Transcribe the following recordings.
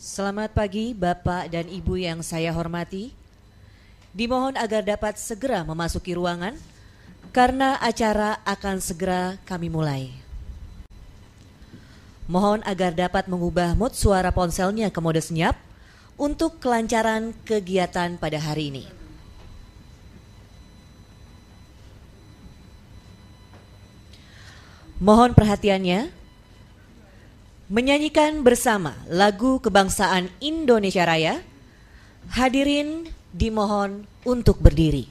Selamat pagi Bapak dan Ibu yang saya hormati. Dimohon agar dapat segera memasuki ruangan karena acara akan segera kami mulai. Mohon agar dapat mengubah mood suara ponselnya ke mode senyap untuk kelancaran kegiatan pada hari ini. Mohon perhatiannya. Menyanyikan bersama lagu kebangsaan Indonesia Raya, hadirin dimohon untuk berdiri.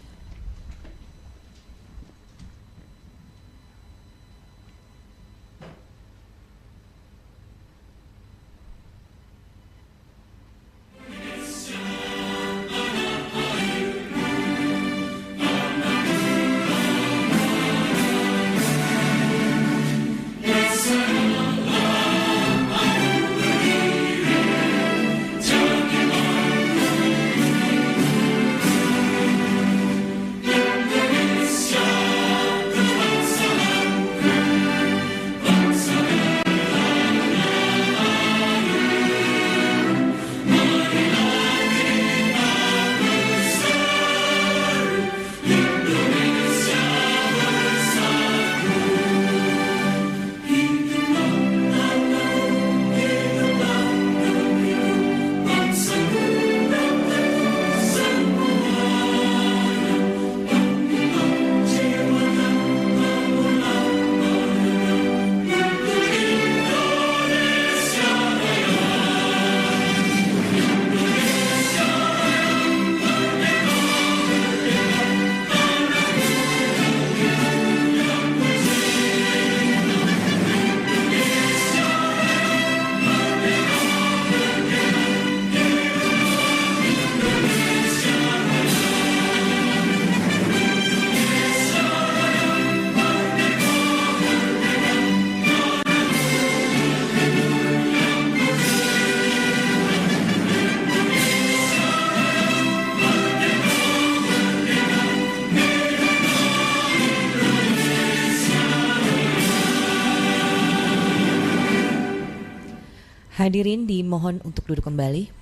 Hadirin dimohon untuk duduk kembali.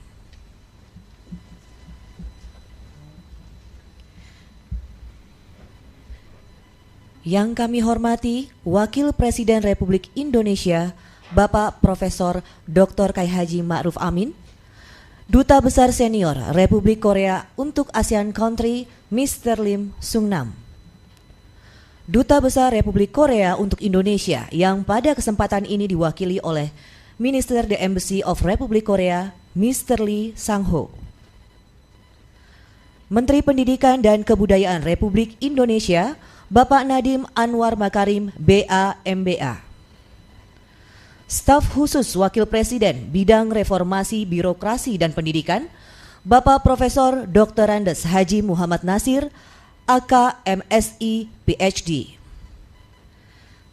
Yang kami hormati Wakil Presiden Republik Indonesia Bapak Profesor Dr. Kiai Haji Ma'ruf Amin, Duta Besar Senior Republik Korea untuk ASEAN Country Mr. Lim Sung Nam, Duta Besar Republik Korea untuk Indonesia yang pada kesempatan ini diwakili oleh Minister the Embassy of Republik Korea, Mr. Lee Sang-ho. Menteri Pendidikan dan Kebudayaan Republik Indonesia, Bapak Nadiem Anwar Makarim, BA MBA. Staf Khusus Wakil Presiden Bidang Reformasi Birokrasi dan Pendidikan, Bapak Profesor Dr. Andes Haji Muhammad Nasir, AK MSI PhD.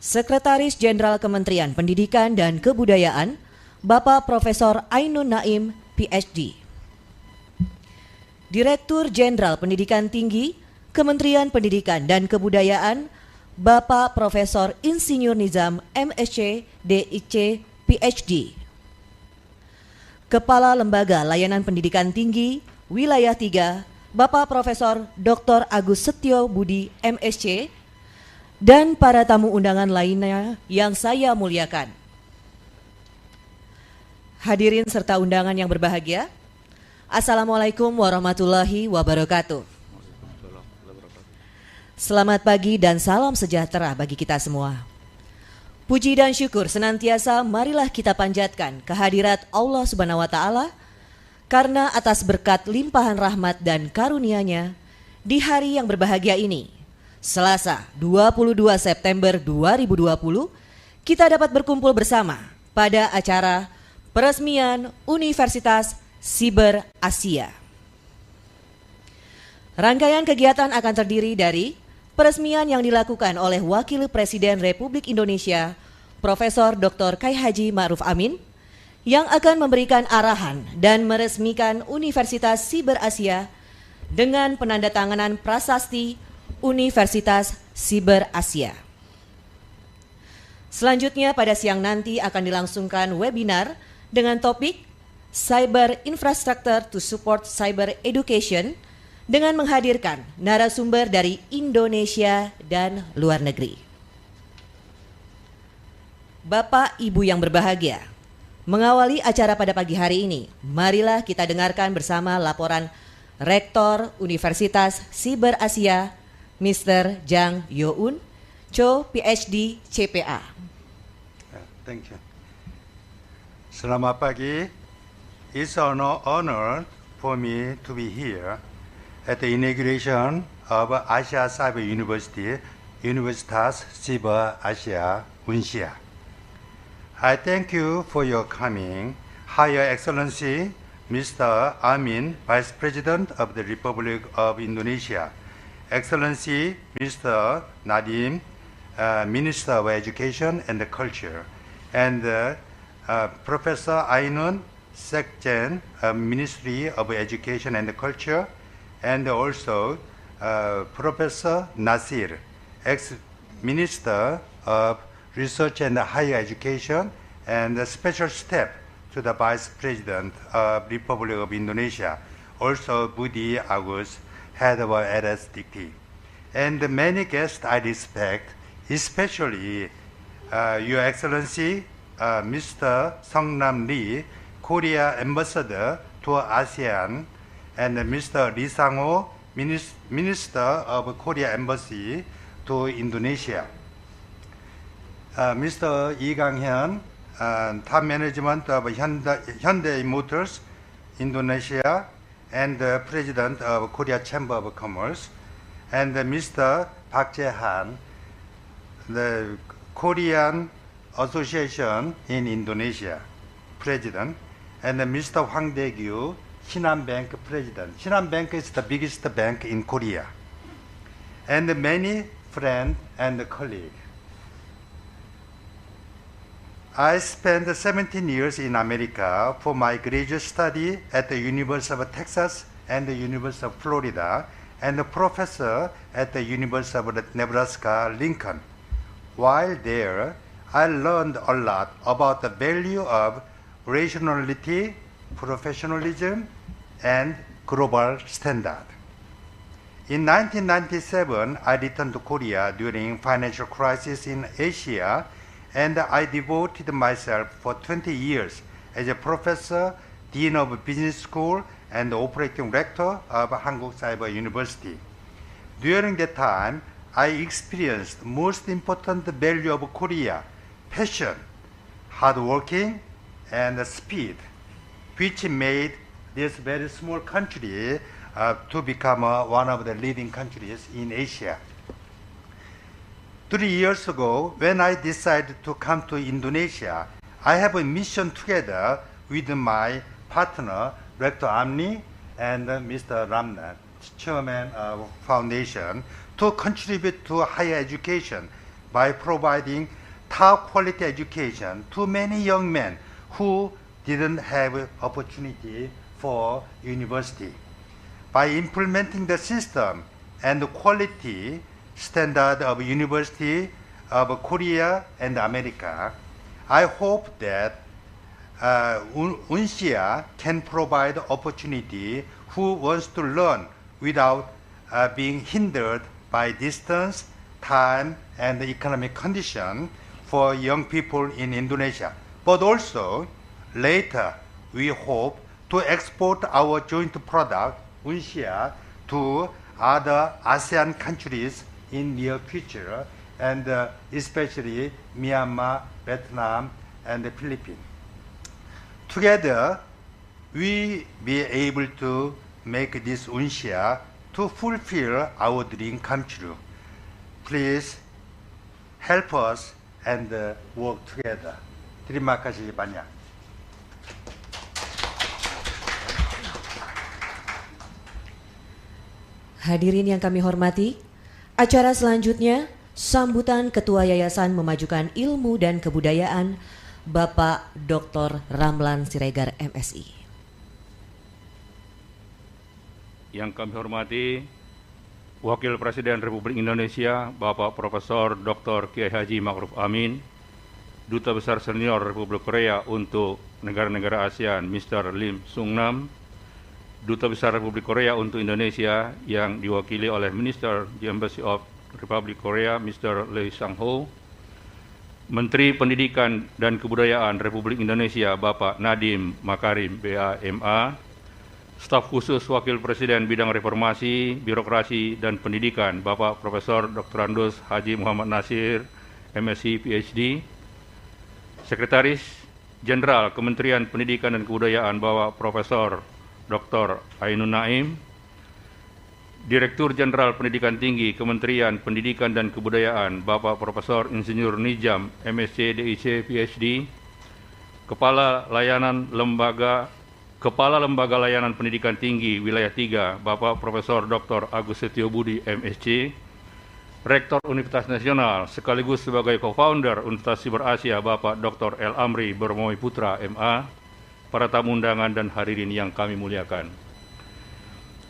Sekretaris Jenderal Kementerian Pendidikan dan Kebudayaan, Bapak Profesor Ainun Naim, PhD. Direktur Jenderal Pendidikan Tinggi, Kementerian Pendidikan dan Kebudayaan, Bapak Profesor Insinyur Nizam, MSc, DIC, PhD. Kepala Lembaga Layanan Pendidikan Tinggi, Wilayah 3, Bapak Profesor Dr. Agus Setio Budi, MSc, dan para tamu undangan lainnya yang saya muliakan. Hadirin serta undangan yang berbahagia, Assalamualaikum warahmatullahi wabarakatuh. Selamat pagi dan salam sejahtera bagi kita semua. Puji dan syukur senantiasa marilah kita panjatkan kehadirat Allah Subhanahu wa Ta'ala, karena atas berkat limpahan rahmat dan karunia-Nya di hari yang berbahagia ini, Selasa 22 September 2020, kita dapat berkumpul bersama pada acara peresmian Universitas Siber Asia. Rangkaian kegiatan akan terdiri dari peresmian yang dilakukan oleh Wakil Presiden Republik Indonesia, Profesor Dr. Kiai Haji Ma'ruf Amin, yang akan memberikan arahan dan meresmikan Universitas Siber Asia dengan penandatanganan prasasti Universitas Siber Asia. Selanjutnya pada siang nanti akan dilangsungkan webinar dengan topik Cyber Infrastructure to Support Cyber Education dengan menghadirkan narasumber dari Indonesia dan luar negeri. Bapak Ibu yang berbahagia, mengawali acara pada pagi hari ini, marilah kita dengarkan bersama laporan Rektor Universitas Siber Asia, Mr. Jang Yo-un, Cho PhD CPA. Thank you. Selamat pagi. It's an honor for me to be here at the inauguration of Asia Cyber University, Universitas Siber Asia, UNSIA. I thank you for your coming. Higher Excellency, Mr. Amin, Vice President of the Republic of Indonesia. Excellency, Mr. Nadiem, Minister of Education and Culture. And Professor Ainun, Sekjen, Ministry of Education and Culture. And also Professor Nasir, ex-Minister of Research and Higher Education and Special Staff to the Vice President of Republic of Indonesia, also Budi Agus, Head of RSDT. And many guests I respect, especially Your Excellency, Mr. Seongnam Lee, Korea Ambassador to ASEAN, and Mr. Lee Sang-ho, Minister of Korea Embassy to Indonesia. Mr. Lee Kang-hyun, Top Management of Hyundai Motors Indonesia and President of Korea Chamber of Commerce, and Mr. Park Jae-han, the Korean Association in Indonesia President, and Mr. Hwang Dae-gyu, Shinhan Bank President. Shinhan Bank is the biggest bank in Korea, and many friends and colleagues. I spent 17 years in America for my graduate study at the University of Texas and the University of Florida, and a professor at the University of Nebraska, Lincoln. While there, I learned a lot about the value of rationality, professionalism, and global standard. In 1997, I returned to Korea during financial crisis in Asia, and I devoted myself for 20 years as a professor, dean of business school, and operating rector of Hankuk Cyber University. During that time, I experienced most important value of Korea: passion, hard working, and speed, which made this very small country to become one of the leading countries in Asia. 3 years ago, when I decided to come to Indonesia, I have a mission together with my partner, Rector Amni, and Mr. Ramnath, Chairman of Foundation, to contribute to higher education by providing top quality education to many young men who didn't have opportunity for university. By implementing the system and the quality standard of University of Korea and America, I hope that UNSIA can provide opportunity who wants to learn without being hindered by distance, time, and economic condition for young people in Indonesia. But also, later, we hope to export our joint product, UNSIA, to other ASEAN countries in near future, and especially Myanmar, Vietnam, and the Philippines. Together, we be able to make this UNSIA to fulfill our dream come true. Please help us and work together. Terima kasih banyak. Hadirin yang kami hormati, acara selanjutnya sambutan Ketua Yayasan Memajukan Ilmu dan Kebudayaan, Bapak Dr. Ramlan Siregar MSI. Yang kami hormati Wakil Presiden Republik Indonesia Bapak Profesor Dr. Kiai Haji Ma'ruf Amin, Duta Besar Senior Republik Korea untuk negara-negara ASEAN, Mr. Lim Sung Nam, Duta Besar Republik Korea untuk Indonesia yang diwakili oleh Minister the Embassy of Republic Korea, Mr. Lee Sang-ho, Menteri Pendidikan dan Kebudayaan Republik Indonesia, Bapak Nadiem Makarim, BA-MA, Staf Khusus Wakil Presiden Bidang Reformasi, Birokrasi, dan Pendidikan, Bapak Profesor Dr. Andos Haji Muhammad Nasir, MSc, PhD, Sekretaris Jenderal Kementerian Pendidikan dan Kebudayaan, Bapak Profesor Dr. Ainun Naim, Direktur Jenderal Pendidikan Tinggi Kementerian Pendidikan dan Kebudayaan, Bapak Profesor Insinyur Nijam, MSc, DIC, PhD, Kepala Lembaga Layanan Pendidikan Tinggi Wilayah 3, Bapak Profesor Dr. Agus Setiobudi, MSc, Rektor Universitas Nasional sekaligus sebagai co-founder Universitas Siber Asia, Bapak Dr. El Amri Bermoy Putra, MA, para tamu undangan dan hadirin yang kami muliakan.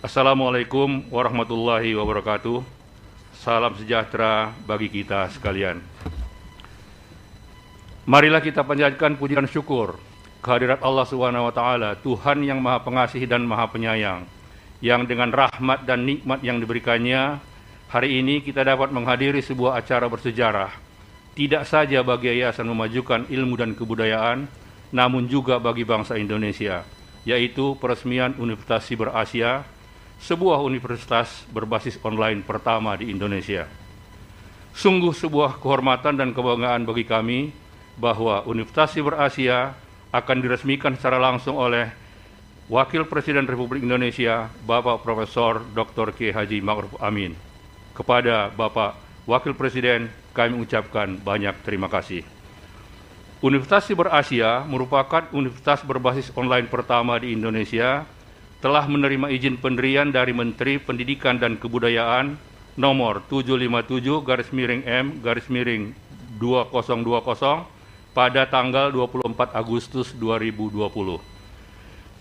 Assalamualaikum warahmatullahi wabarakatuh. Salam sejahtera bagi kita sekalian. Marilah kita panjatkan puji dan syukur kehadirat Allah Subhanahu wa taala, Tuhan yang Maha Pengasih dan Maha Penyayang, yang dengan rahmat dan nikmat yang diberikannya, hari ini kita dapat menghadiri sebuah acara bersejarah, tidak saja bagi Yayasan Memajukan Ilmu dan Kebudayaan, namun juga bagi bangsa Indonesia, yaitu peresmian Universitas Siber Asia, sebuah universitas berbasis online pertama di Indonesia. Sungguh sebuah kehormatan dan kebanggaan bagi kami bahwa Universitas Siber Asia akan diresmikan secara langsung oleh Wakil Presiden Republik Indonesia, Bapak Profesor Dr. Kiai Haji Ma'ruf Amin. Kepada Bapak Wakil Presiden, kami ucapkan banyak terima kasih. Universitas Siber Asia merupakan universitas berbasis online pertama di Indonesia, telah menerima izin pendirian dari Menteri Pendidikan dan Kebudayaan nomor 757/M/2020 pada tanggal 24 Agustus 2020.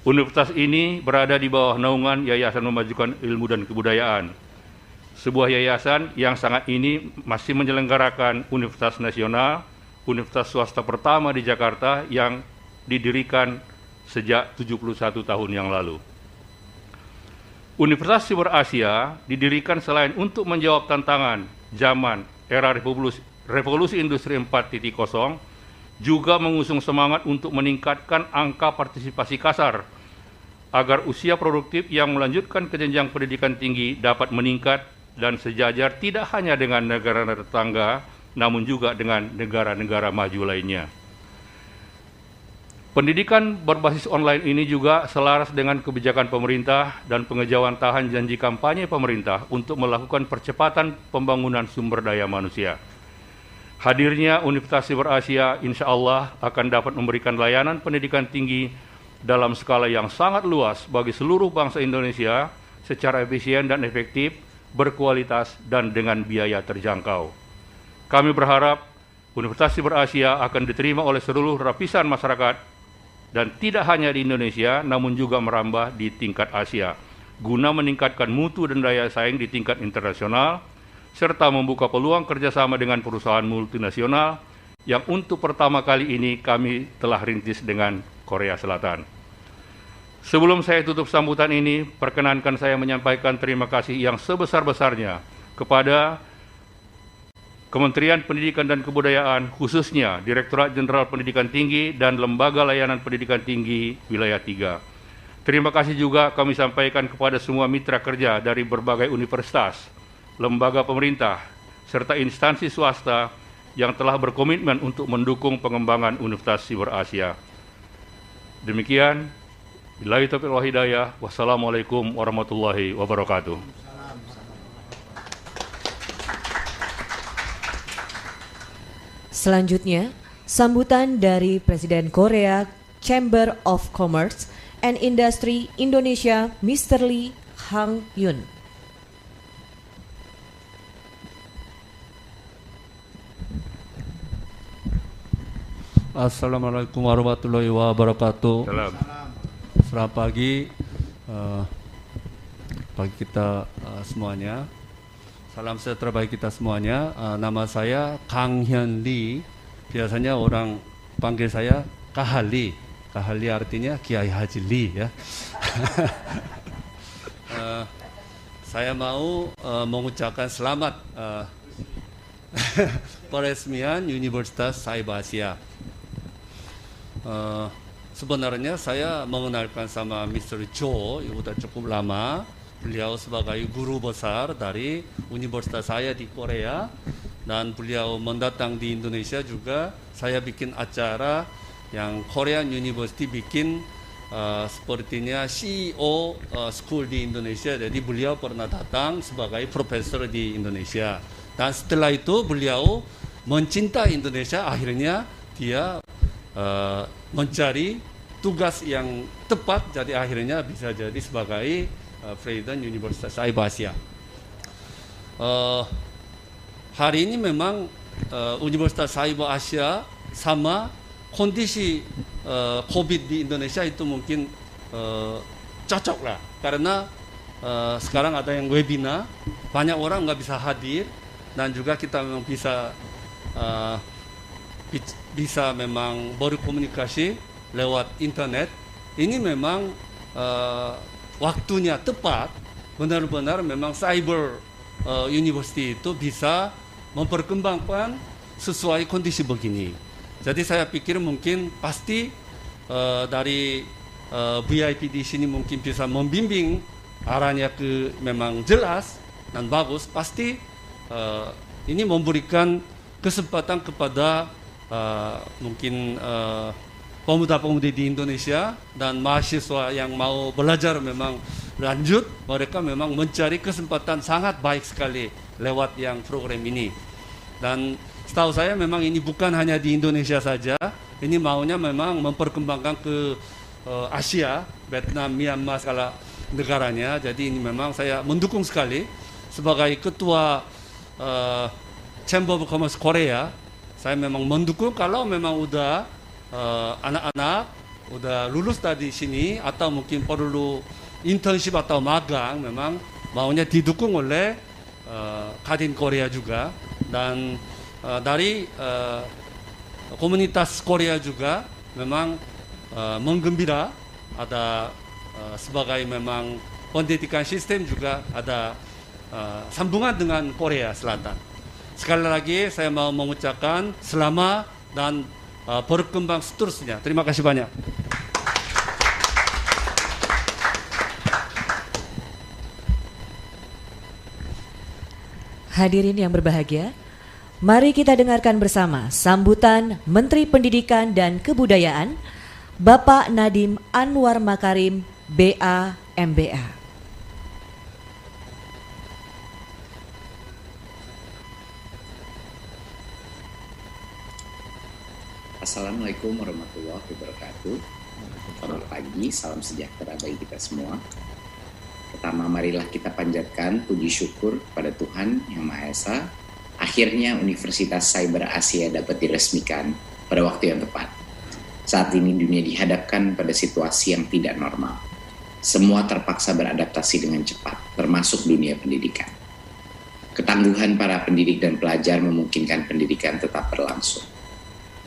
Universitas ini berada di bawah naungan Yayasan Memajukan Ilmu dan Kebudayaan, sebuah yayasan yang sangat ini masih menyelenggarakan Universitas Nasional, universitas swasta pertama di Jakarta yang didirikan sejak 71 tahun yang lalu. Universitas Siber Asia didirikan selain untuk menjawab tantangan zaman era revolusi industri 4.0, juga mengusung semangat untuk meningkatkan angka partisipasi kasar agar usia produktif yang melanjutkan ke jenjang pendidikan tinggi dapat meningkat dan sejajar tidak hanya dengan negara-negara tetangga, namun juga dengan negara-negara maju lainnya. Pendidikan berbasis online ini juga selaras dengan kebijakan pemerintah dan pengejauhan tahan janji kampanye pemerintah untuk melakukan percepatan pembangunan sumber daya manusia. Hadirnya Universitas Siber Asia insya Allah akan dapat memberikan layanan pendidikan tinggi dalam skala yang sangat luas bagi seluruh bangsa Indonesia secara efisien dan efektif, berkualitas, dan dengan biaya terjangkau. Kami berharap Universitas Siber Asia akan diterima oleh seluruh lapisan masyarakat dan tidak hanya di Indonesia, namun juga merambah di tingkat Asia, guna meningkatkan mutu dan daya saing di tingkat internasional, serta membuka peluang kerjasama dengan perusahaan multinasional yang untuk pertama kali ini kami telah rintis dengan Korea Selatan. Sebelum saya tutup sambutan ini, perkenankan saya menyampaikan terima kasih yang sebesar-besarnya kepada Kementerian Pendidikan dan Kebudayaan, khususnya Direktorat Jenderal Pendidikan Tinggi dan Lembaga Layanan Pendidikan Tinggi Wilayah 3. Terima kasih juga kami sampaikan kepada semua mitra kerja dari berbagai universitas, lembaga pemerintah, serta instansi swasta yang telah berkomitmen untuk mendukung pengembangan Universitas Siber Asia. Demikian, billahi taufiq wal hidayah, wassalamualaikum warahmatullahi wabarakatuh. Selanjutnya, sambutan dari Presiden Korea Chamber of Commerce and Industry Indonesia, Mr. Lee Hang-yun. Assalamualaikum warahmatullahi wabarakatuh. Salam. Selamat pagi bagi kita semuanya. Salam sejahtera bagi kita semuanya. Nama saya Kang Hyun Lee biasanya orang panggil saya Kahali. Kahali artinya Kiai Haji Lee ya. Saya mau mengucapkan selamat peresmian Universitas Cyber Asia. Sebenarnya saya mengenalkan sama Mr. Cho, sudah cukup lama. Beliau sebagai guru besar dari universitas saya di Korea, dan beliau mendatang di Indonesia juga. Saya bikin acara yang Korean University bikin sepertinya CEO school di Indonesia. Jadi beliau pernah datang sebagai profesor di Indonesia. Dan setelah itu beliau mencintai Indonesia, akhirnya dia mencari tugas yang tepat, jadi akhirnya bisa jadi sebagai Presiden Universitas Cyber Asia. Hari ini memang Universitas Cyber Asia sama kondisi COVID di Indonesia itu mungkin cocok lah, karena sekarang ada yang webinar, banyak orang nggak bisa hadir, dan juga kita memang bisa memang berkomunikasi lewat internet. Ini memang waktunya tepat, benar-benar memang cyber university itu bisa memperkembangkan sesuai kondisi begini. Jadi saya pikir mungkin pasti dari VIP di sini mungkin bisa membimbing arahnya ke memang jelas dan bagus. Pasti ini memberikan kesempatan kepada mungkin pemuda-pemudi di Indonesia dan mahasiswa yang mau belajar memang lanjut, mereka memang mencari kesempatan sangat baik sekali lewat yang program ini. Dan setahu saya memang ini bukan hanya di Indonesia saja, ini maunya memang memperkembangkan ke Asia, Vietnam, Myanmar, segala negaranya. Jadi ini memang saya mendukung sekali sebagai ketua Chamber of Commerce Korea. Saya memang mendukung kalau memang udah anak-anak udah lulus dari sini atau mungkin perlu internship atau magang, memang maunya didukung oleh Kadin Korea juga, dan dari komunitas Korea juga memang menggembira ada sebagai memang pendidikan sistem juga ada sambungan dengan Korea Selatan. Sekali lagi saya mau mengucapkan selamat dan berkembang seterusnya. Terima kasih banyak. Hadirin yang berbahagia, mari kita dengarkan bersama sambutan Menteri Pendidikan dan Kebudayaan, Bapak Nadiem Anwar Makarim, BA, MBA. Assalamualaikum warahmatullahi wabarakatuh. Selamat pagi, salam sejahtera bagi kita semua. Pertama, marilah kita panjatkan puji syukur kepada Tuhan Yang Maha Esa. Akhirnya Universitas Cyber Asia dapat diresmikan pada waktu yang tepat. Saat ini dunia dihadapkan pada situasi yang tidak normal. Semua terpaksa beradaptasi dengan cepat, termasuk dunia pendidikan. Ketangguhan para pendidik dan pelajar memungkinkan pendidikan tetap berlangsung.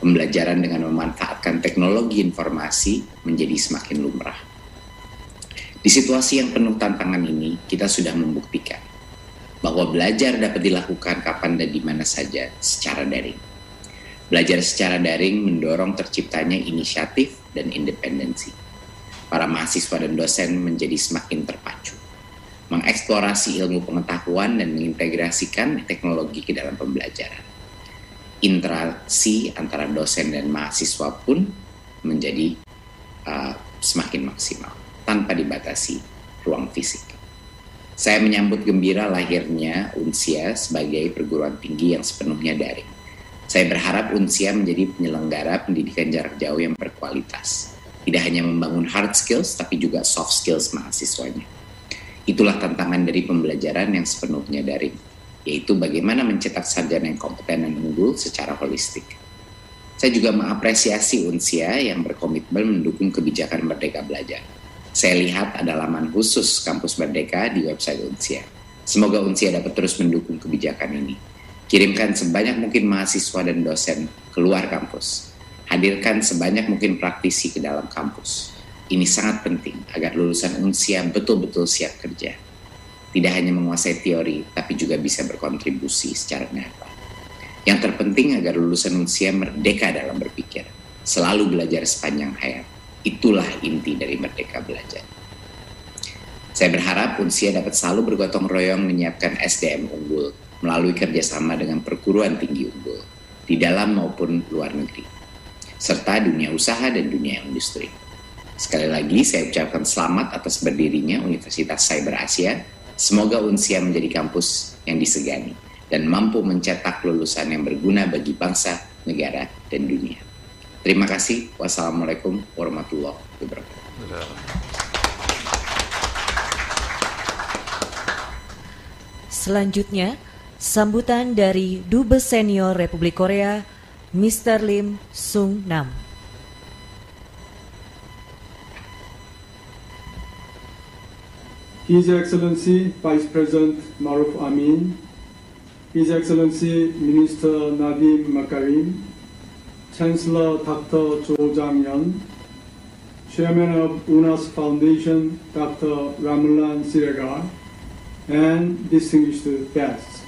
Pembelajaran dengan memanfaatkan teknologi informasi menjadi semakin lumrah. Di situasi yang penuh tantangan ini, kita sudah membuktikan bahwa belajar dapat dilakukan kapan dan di mana saja secara daring. Belajar secara daring mendorong terciptanya inisiatif dan independensi. Para mahasiswa dan dosen menjadi semakin terpacu, mengeksplorasi ilmu pengetahuan dan mengintegrasikan teknologi ke dalam pembelajaran. Interaksi antara dosen dan mahasiswa pun menjadi semakin maksimal tanpa dibatasi ruang fisik. Saya menyambut gembira lahirnya Unsia sebagai perguruan tinggi yang sepenuhnya daring. Saya berharap Unsia menjadi penyelenggara pendidikan jarak jauh yang berkualitas. Tidak hanya membangun hard skills, tapi juga soft skills mahasiswanya. Itulah tantangan dari pembelajaran yang sepenuhnya daring, yaitu bagaimana mencetak sarjana yang kompeten dan unggul secara holistik. Saya juga mengapresiasi Unsia yang berkomitmen mendukung kebijakan Merdeka Belajar. Saya lihat ada laman khusus Kampus Merdeka di website Unsia. Semoga Unsia dapat terus mendukung kebijakan ini. Kirimkan sebanyak mungkin mahasiswa dan dosen keluar kampus. Hadirkan sebanyak mungkin praktisi ke dalam kampus. Ini sangat penting agar lulusan Unsia betul-betul siap kerja. Tidak hanya menguasai teori, tapi juga bisa berkontribusi secara nyata. Yang terpenting agar lulusan Unsia merdeka dalam berpikir, selalu belajar sepanjang hayat. Itulah inti dari Merdeka Belajar. Saya berharap Unsia dapat selalu bergotong royong menyiapkan SDM unggul melalui kerjasama dengan perguruan tinggi unggul di dalam maupun luar negeri, serta dunia usaha dan dunia industri. Sekali lagi saya ucapkan selamat atas berdirinya Universitas Cyber Asia. Semoga Unsia menjadi kampus yang disegani dan mampu mencetak lulusan yang berguna bagi bangsa, negara, dan dunia. Terima kasih. Wassalamualaikum warahmatullahi wabarakatuh. Selanjutnya, sambutan dari Dubes Senior Republik Korea, Mr. Lim Sung Nam. His Excellency Vice President Maruf Amin, His Excellency Minister Nadiem Makarim, Chancellor Dr. Jo Jang-yeon, Chairman of UNAS Foundation Dr. Ramulan Siregar, and distinguished guests.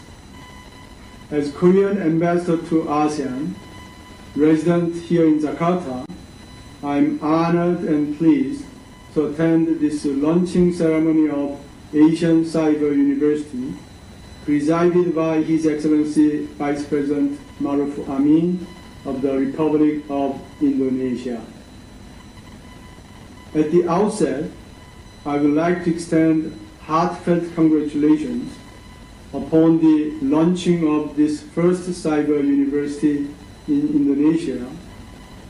As Korean Ambassador to ASEAN, resident here in Jakarta, I am honored and pleased to attend this launching ceremony of Asian Cyber University, presided by His Excellency Vice President Maruf Amin of the Republic of Indonesia. At the outset, I would like to extend heartfelt congratulations upon the launching of this first cyber university in Indonesia,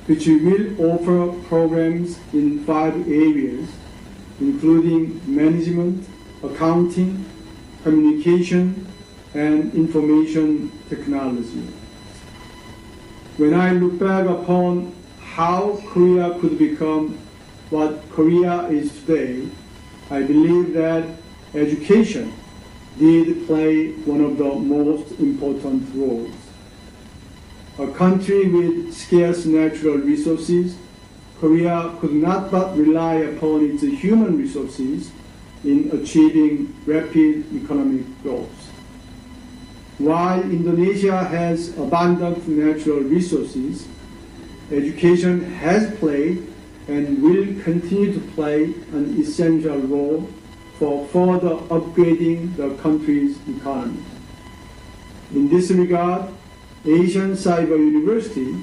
which will offer programs in 5 areas, including management, accounting, communication, and information technology. When I look back upon how Korea could become what Korea is today, I believe that education did play one of the most important roles. A country with scarce natural resources, Korea could not but rely upon its human resources in achieving rapid economic growth. While Indonesia has abundant natural resources, education has played and will continue to play an essential role for further upgrading the country's economy. In this regard, Asian Cyber University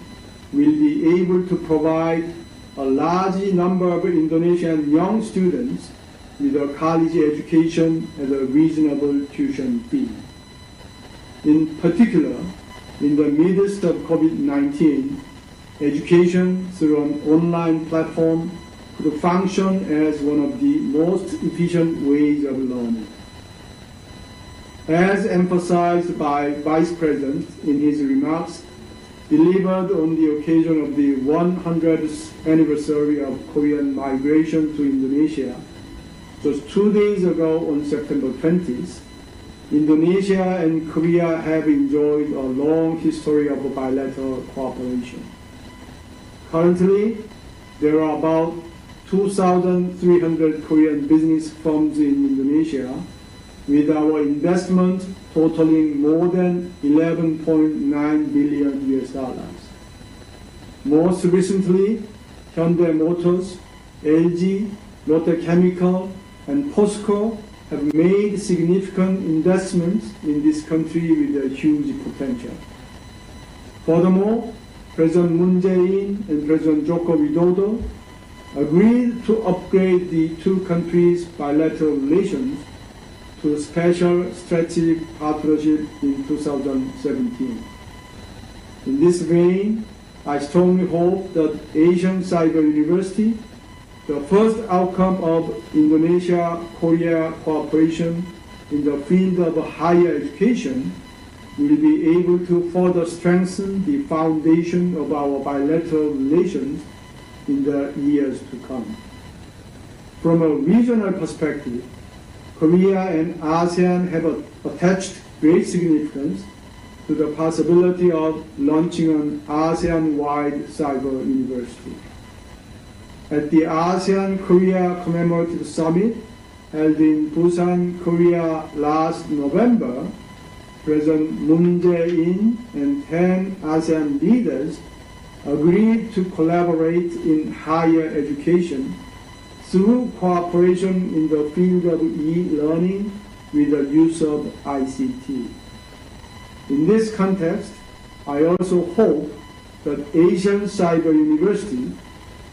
will be able to provide a large number of Indonesian young students with a college education at a reasonable tuition fee. In particular, in the midst of COVID-19, education through an online platform could function as one of the most efficient ways of learning. As emphasized by Vice President in his remarks delivered on the occasion of the 100th anniversary of Korean migration to Indonesia, just 2 days ago on September 20th, Indonesia and Korea have enjoyed a long history of bilateral cooperation. Currently, there are about 2,300 Korean business firms in Indonesia, with our investment totaling more than $11.9 billion. Most recently, Hyundai Motors, LG, Lotte Chemical, and POSCO have made significant investments in this country with a huge potential. Furthermore, President Moon Jae-in and President Joko Widodo agreed to upgrade the two countries' bilateral relations to a special strategic partnership in 2017. In this vein, I strongly hope that Asian Cyber University, the first outcome of Indonesia-Korea cooperation in the field of higher education, will be able to further strengthen the foundation of our bilateral relations in the years to come. From a regional perspective, Korea and ASEAN have attached great significance to the possibility of launching an ASEAN-wide cyber university. At the ASEAN-Korea Commemorative Summit held in Busan, Korea last November, President Moon Jae-in and 10 ASEAN leaders agreed to collaborate in higher education through cooperation in the field of e-learning with the use of ICT. In this context, I also hope that Asian Cyber University,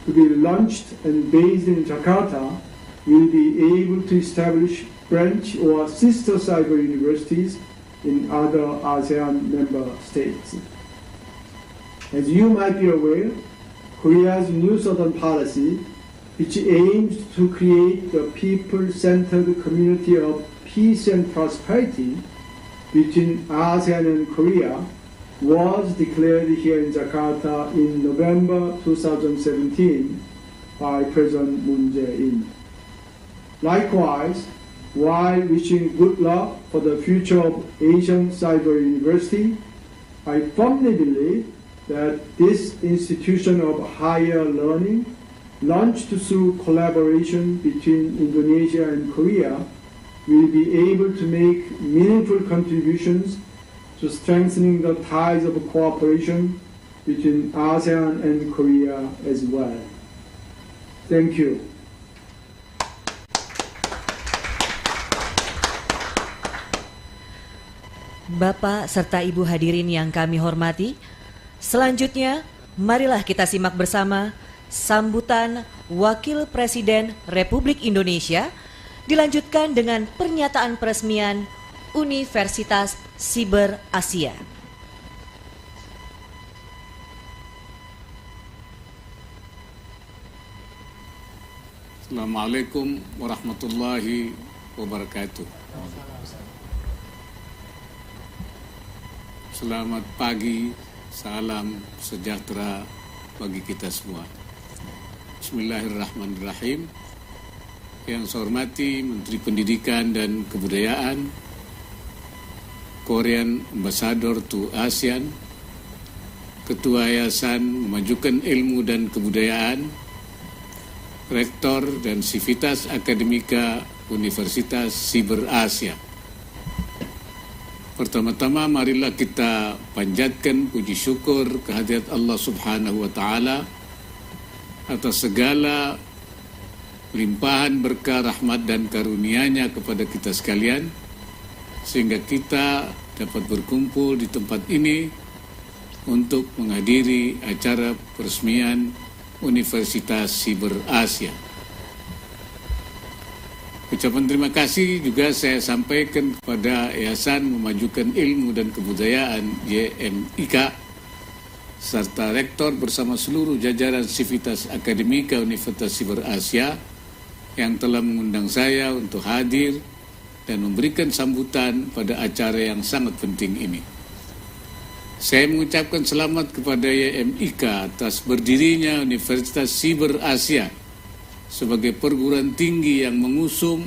to be launched and based in Jakarta, will be able to establish branch or sister cyber universities in other ASEAN member states. As you might be aware, Korea's New Southern Policy, which aims to create a people-centered community of peace and prosperity between ASEAN and Korea, was declared here in Jakarta in November 2017 by President Moon Jae-in. Likewise, while wishing good luck for the future of Asian Cyber University, I firmly believe that this institution of higher learning, launched through collaboration between Indonesia and Korea, will be able to make meaningful contributions to strengthening the ties of cooperation between ASEAN and Korea as well. Thank you. Bapak serta Ibu hadirin yang kami hormati, selanjutnya marilah kita simak bersama sambutan Wakil Presiden Republik Indonesia dilanjutkan dengan pernyataan peresmian Universitas Siber Asia. Assalamualaikum warahmatullahi wabarakatuh. Selamat pagi, salam sejahtera bagi kita semua. Bismillahirrahmanirrahim. Yang saya hormati Menteri Pendidikan dan Kebudayaan, Korean Ambassador to ASEAN, Ketua Yayasan Memajukan Ilmu dan Kebudayaan, Rektor dan Sivitas Akademika Universitas Siber Asia. Pertama-tama marilah kita panjatkan puji syukur kehadirat Allah Subhanahu wa Ta'ala atas segala limpahan berkah, rahmat dan karunia-Nya kepada kita sekalian, sehingga kita dapat berkumpul di tempat ini untuk menghadiri acara peresmian Universitas Siber Asia. Ucapan terima kasih juga saya sampaikan kepada Yayasan Memajukan Ilmu dan Kebudayaan YMIK serta Rektor bersama seluruh jajaran Sivitas Akademika Universitas Siber Asia yang telah mengundang saya untuk hadir dan memberikan sambutan pada acara yang sangat penting ini. Saya mengucapkan selamat kepada YMIK atas berdirinya Universitas Siber Asia sebagai perguruan tinggi yang mengusung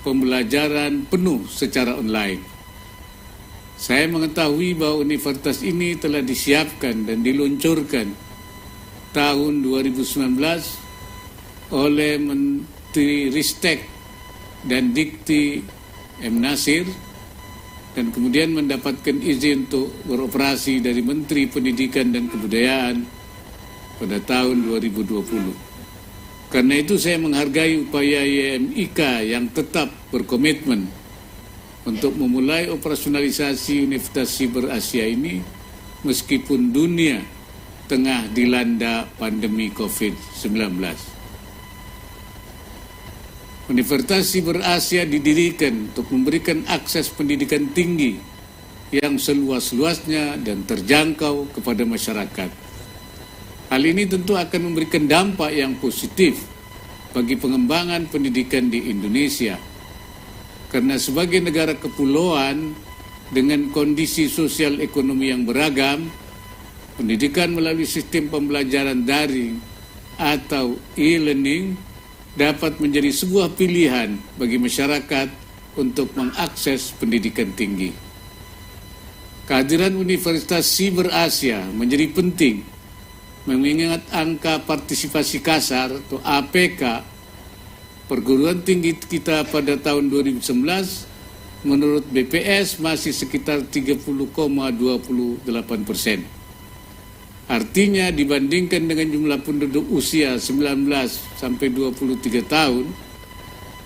pembelajaran penuh secara online. Saya mengetahui bahwa universitas ini telah disiapkan dan diluncurkan tahun 2019 oleh Menteri Ristek dan Dikti M. Nasir, dan kemudian mendapatkan izin untuk beroperasi dari Menteri Pendidikan dan Kebudayaan pada tahun 2020. Karena itu saya menghargai upaya YMIK yang tetap berkomitmen untuk memulai operasionalisasi Universitas Siber Asia ini meskipun dunia tengah dilanda pandemi COVID-19. Universitas Siber Asia didirikan untuk memberikan akses pendidikan tinggi yang seluas-luasnya dan terjangkau kepada masyarakat. Hal ini tentu akan memberikan dampak yang positif bagi pengembangan pendidikan di Indonesia. Karena sebagai negara kepulauan dengan kondisi sosial ekonomi yang beragam, pendidikan melalui sistem pembelajaran daring atau e-learning dapat menjadi sebuah pilihan bagi masyarakat untuk mengakses pendidikan tinggi. Kehadiran Universitas Siber Asia menjadi penting mengingat angka partisipasi kasar atau APK perguruan tinggi kita pada tahun 2019 menurut BPS masih sekitar 30,28%. Artinya dibandingkan dengan jumlah penduduk usia 19 sampai 23 tahun,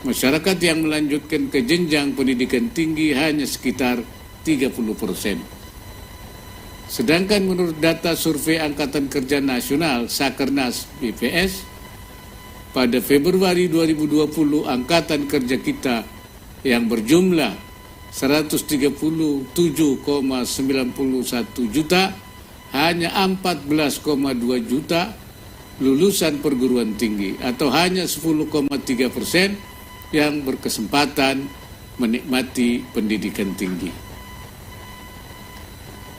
masyarakat yang melanjutkan ke jenjang pendidikan tinggi hanya sekitar 30%. Sedangkan menurut data survei Angkatan Kerja Nasional Sakernas BPS, pada Februari 2020 Angkatan Kerja kita yang berjumlah 137,91 juta hanya 14,2 juta lulusan perguruan tinggi atau hanya 10,3% yang berkesempatan menikmati pendidikan tinggi.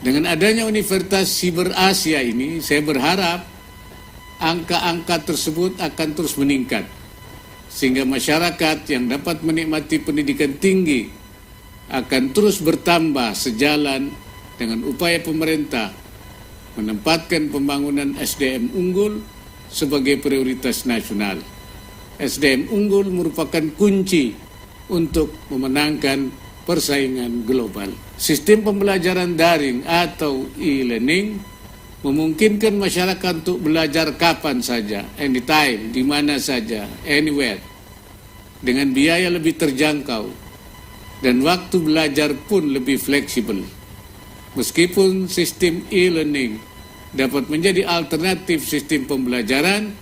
Dengan adanya Universitas Siber Asia ini, saya berharap angka-angka tersebut akan terus meningkat, sehingga masyarakat yang dapat menikmati pendidikan tinggi akan terus bertambah sejalan dengan upaya pemerintah menempatkan pembangunan SDM unggul sebagai prioritas nasional. SDM unggul merupakan kunci untuk memenangkan persaingan global. Sistem pembelajaran daring atau e-learning memungkinkan masyarakat untuk belajar kapan saja, anytime, di mana saja, anywhere, dengan biaya lebih terjangkau, dan waktu belajar pun lebih fleksibel. Meskipun sistem e-learning dapat menjadi alternatif sistem pembelajaran,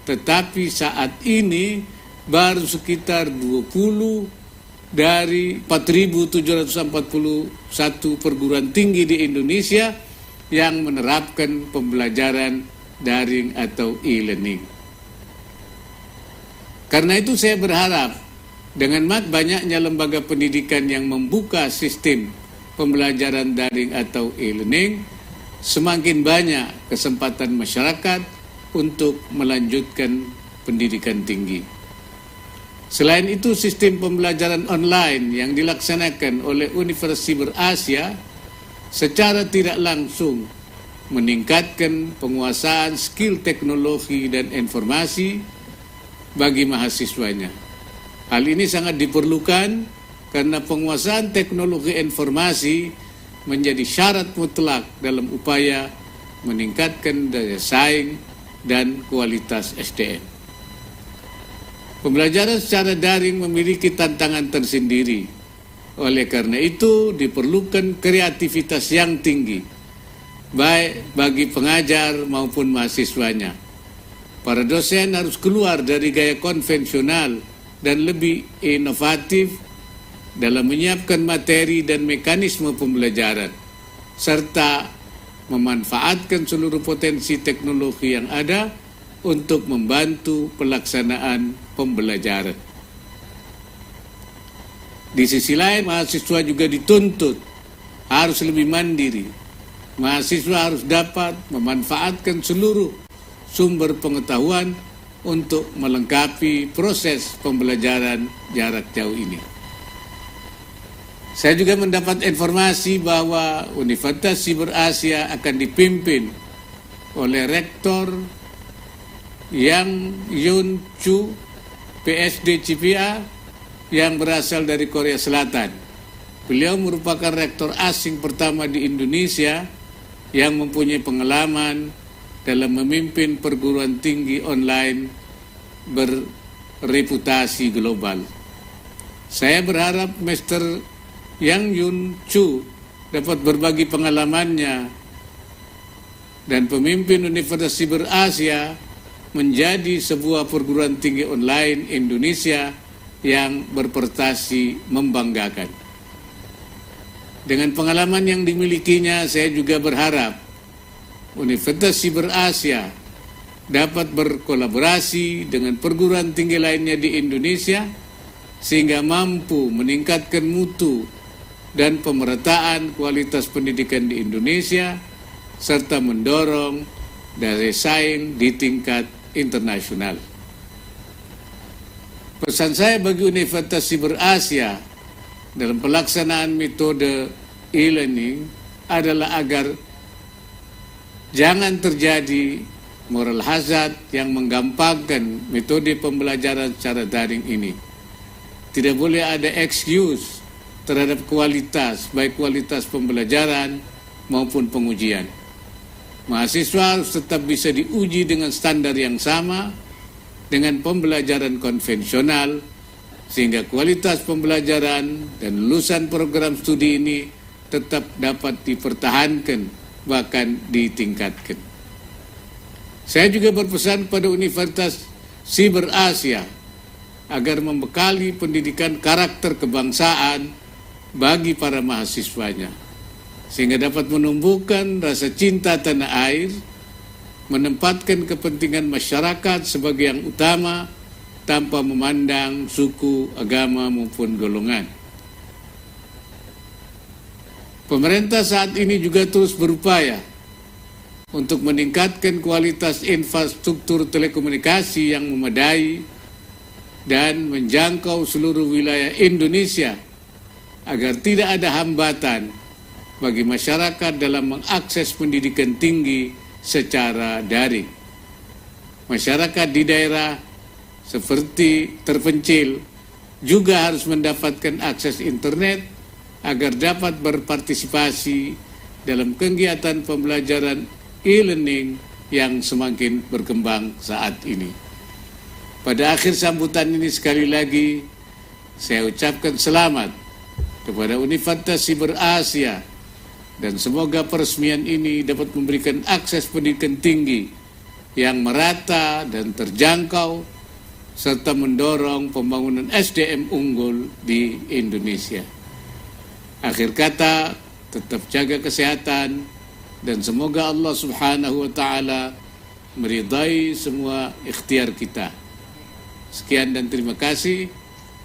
tetapi saat ini baru sekitar 20 dari 4.741 perguruan tinggi di Indonesia yang menerapkan pembelajaran daring atau e-learning. Karena itu saya berharap dengan banyaknya lembaga pendidikan yang membuka sistem pembelajaran daring atau e-learning, semakin banyak kesempatan masyarakat untuk melanjutkan pendidikan tinggi. Selain itu, sistem pembelajaran online yang dilaksanakan oleh Universitas Siber Asia secara tidak langsung meningkatkan penguasaan skill teknologi dan informasi bagi mahasiswanya. Hal ini sangat diperlukan karena penguasaan teknologi informasi menjadi syarat mutlak dalam upaya meningkatkan daya saing dan kualitas SDM. Pembelajaran secara daring memiliki tantangan tersendiri. Oleh karena itu diperlukan kreativitas yang tinggi, baik bagi pengajar maupun mahasiswanya. Para dosen harus keluar dari gaya konvensional dan lebih inovatif dalam menyiapkan materi dan mekanisme pembelajaran, serta memanfaatkan seluruh potensi teknologi yang ada untuk membantu pelaksanaan pembelajaran. Di sisi lain, mahasiswa juga dituntut harus lebih mandiri. Mahasiswa harus dapat memanfaatkan seluruh sumber pengetahuan untuk melengkapi proses pembelajaran jarak jauh ini. Saya juga mendapat informasi bahwa Universitas Siber Asia akan dipimpin oleh Rektor Yang Yun Chu, PSD CPA, yang berasal dari Korea Selatan. Beliau merupakan rektor asing pertama di Indonesia yang mempunyai pengalaman dalam memimpin perguruan tinggi online berreputasi global. Saya berharap Mr. Yang Yun Chu dapat berbagi pengalamannya dan pemimpin Universitas Siber Asia menjadi sebuah perguruan tinggi online Indonesia yang berprestasi membanggakan. Dengan pengalaman yang dimilikinya, saya juga berharap Universitas Siber Asia dapat berkolaborasi dengan perguruan tinggi lainnya di Indonesia sehingga mampu meningkatkan mutu dan pemerataan kualitas pendidikan di Indonesia serta mendorong daya saing di tingkat internasional. Pesan saya bagi Universitas Siber Asia dalam pelaksanaan metode e-learning adalah agar jangan terjadi moral hazard yang menggampangkan metode pembelajaran secara daring ini. Tidak boleh ada excuse terhadap kualitas, baik kualitas pembelajaran maupun pengujian. Mahasiswa harus tetap bisa diuji dengan standar yang sama dengan pembelajaran konvensional, sehingga kualitas pembelajaran dan lulusan program studi ini tetap dapat dipertahankan, bahkan ditingkatkan. Saya juga berpesan kepada Universitas Siber Asia agar membekali pendidikan karakter kebangsaan bagi para mahasiswanya, sehingga dapat menumbuhkan rasa cinta tanah air, menempatkan kepentingan masyarakat sebagai yang utama tanpa memandang suku, agama maupun golongan. Pemerintah saat ini juga terus berupaya untuk meningkatkan kualitas infrastruktur telekomunikasi yang memadai dan menjangkau seluruh wilayah Indonesia agar tidak ada hambatan bagi masyarakat dalam mengakses pendidikan tinggi secara daring. Masyarakat di daerah seperti terpencil juga harus mendapatkan akses internet agar dapat berpartisipasi dalam kegiatan pembelajaran e-learning yang semakin berkembang saat ini. Pada akhir sambutan ini sekali lagi saya ucapkan selamat kepada Universitas Siber Asia, dan semoga peresmian ini dapat memberikan akses pendidikan tinggi yang merata dan terjangkau serta mendorong pembangunan SDM unggul di Indonesia. Akhir kata, tetap jaga kesehatan dan semoga Allah Subhanahu wa taala meridai semua ikhtiar kita. Sekian dan terima kasih.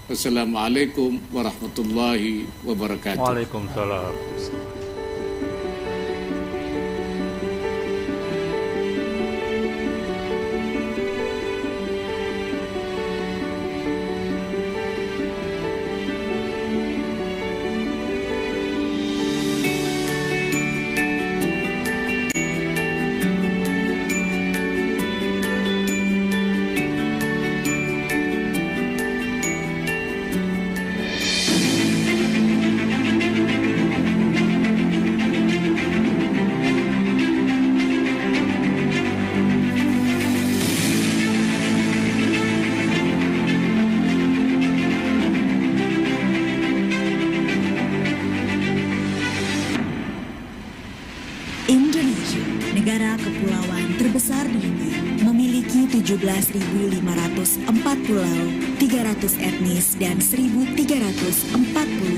Wassalamualaikum warahmatullahi wabarakatuh. Waalaikumsalam. Indonesia, negara kepulauan terbesar di dunia, memiliki 17.504 pulau, 300 etnis, dan 1.340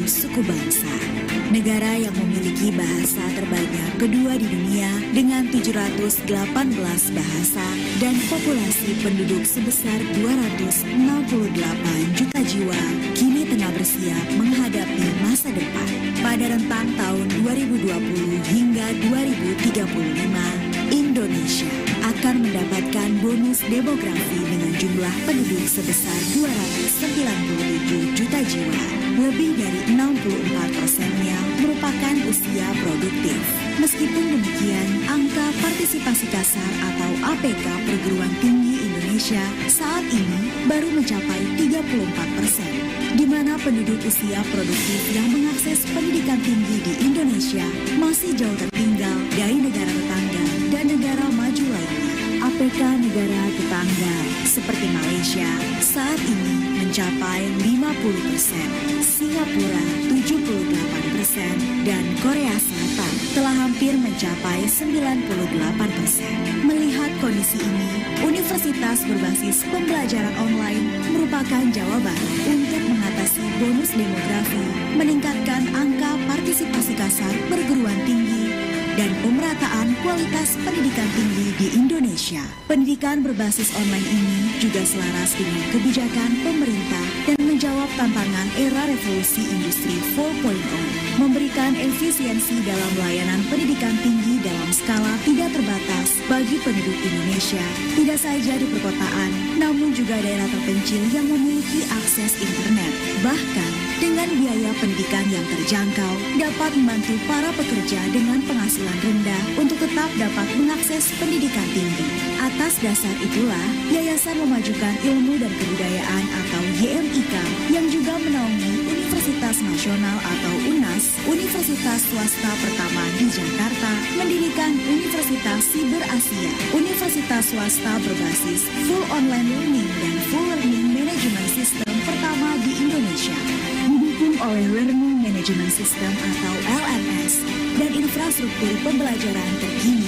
suku bangsa. Negara yang memiliki bahasa terbanyak kedua di dunia dengan 718 bahasa dan populasi penduduk sebesar 268 juta jiwa, kini tengah bersiap menghadapi masa depan. Pada rentang tahun 2020 hingga 2035, Indonesia akan mendapatkan bonus demografi dengan jumlah penduduk sebesar 297 juta jiwa. Lebih dari 64%-nya merupakan usia produktif. Meskipun demikian, angka partisipasi kasar atau APK perguruan tinggi Indonesia saat ini baru mencapai 34%, di mana penduduk usia produktif yang mengakses pendidikan tinggi di Indonesia masih jauh tertinggal dari negara tetangga dan negara maju lainnya. APK negara tetangga seperti Malaysia saat ini mencapai 50%, Singapura 78%, dan Korea Selatan telah hampir mencapai 98%. Melihat kondisi ini, universitas berbasis pembelajaran online merupakan jawaban untuk mengatasi bonus demografi, meningkatkan angka partisipasi kasar perguruan tinggi, dan pemerataan kualitas pendidikan tinggi di Indonesia. Pendidikan berbasis online ini juga selaras dengan kebijakan pemerintah dan menjawab tantangan era revolusi industri 4.0, memberikan efisiensi dalam layanan pendidikan tinggi dalam skala tidak terbatas bagi penduduk Indonesia, tidak saja di perkotaan, namun juga daerah terpencil yang memiliki akses internet. Bahkan, dengan biaya pendidikan yang terjangkau dapat membantu para pekerja dengan penghasilan rendah untuk tetap dapat mengakses pendidikan tinggi. Atas dasar itulah, Yayasan Memajukan Ilmu dan Kebudayaan atau YMIK yang juga menaungi Universitas Nasional atau UNAS, universitas swasta pertama di Jakarta, mendirikan Universitas Siber Asia, universitas swasta berbasis full online learning dan full learning management system pertama di Indonesia, didukung oleh Learning Management System atau LMS dan infrastruktur pembelajaran terkini,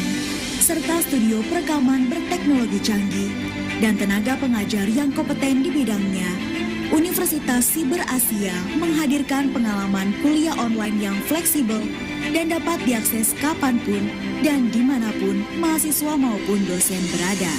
serta studio perekaman berteknologi canggih dan tenaga pengajar yang kompeten di bidangnya. Universitas Siber Asia menghadirkan pengalaman kuliah online yang fleksibel dan dapat diakses kapanpun dan dimanapun mahasiswa maupun dosen berada.